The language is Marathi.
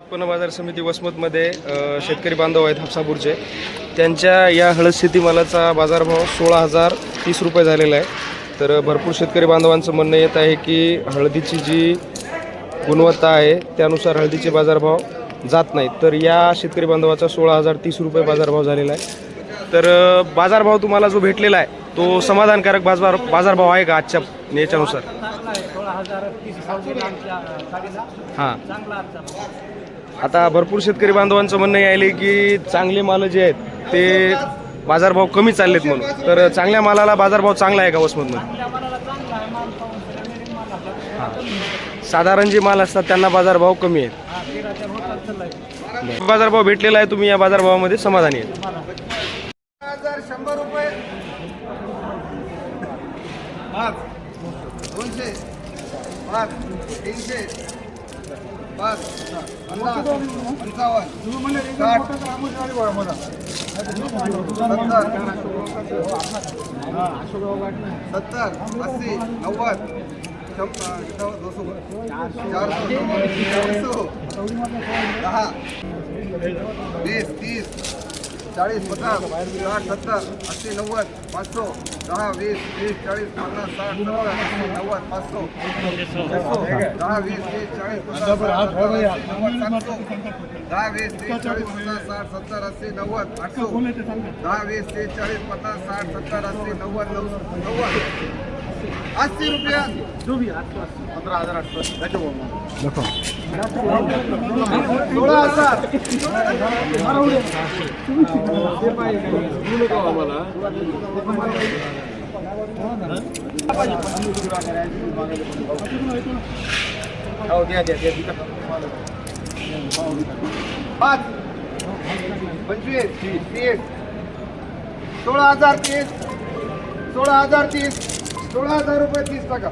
उत्पन्न बाजार समिती वसमतमध्ये शेतकरी बांधव आहेत हापसापूरचे. त्यांच्या या हळद शेतीमालाचा बाजारभाव 16,030 रुपये झालेला आहे. तर भरपूर शेतकरी बांधवांचं म्हणणं येत आहे की हळदीची जी गुणवत्ता आहे त्यानुसार हळदीचे बाजारभाव जात नाहीत. तर या शेतकरी बांधवाचा 16,030 रुपये बाजारभाव झालेला आहे. तर बाजारभाव तुम्हाला जो भेटलेला आहे तो समाधानकारक बाजारभाव आहे का आजच्या याच्यानुसार? हां, आता भरपूर शेतकरी बांधवांचं म्हणणं यायले की चांगले माल जे आहेत ते बाजारभाव कमी चाललेत म्हणून. तर चांगल्या मालाला बाजारभाव चांगला आहे का वसमतमध्ये? हां, साधारण जे माल असतात त्यांना बाजारभाव कमी आहेत. बाजारभाव भेटलेला आहे, तुम्ही या बाजारभावामध्ये समाधानी आहेत? 100 रुपये 5 200 5 300 5 50 55 60 70 80 90 20 30 40 50 60 70 80 90 500 10 20 30 40 50 60 70 80 90 500 10 20 30 40 50 10 20 30 40 50 60 70 80 90 800 10 20 30 40 50 60 70 80 90 90 80 रुपया 15,800 देखो 16,030 16,000 रुपये 30 टका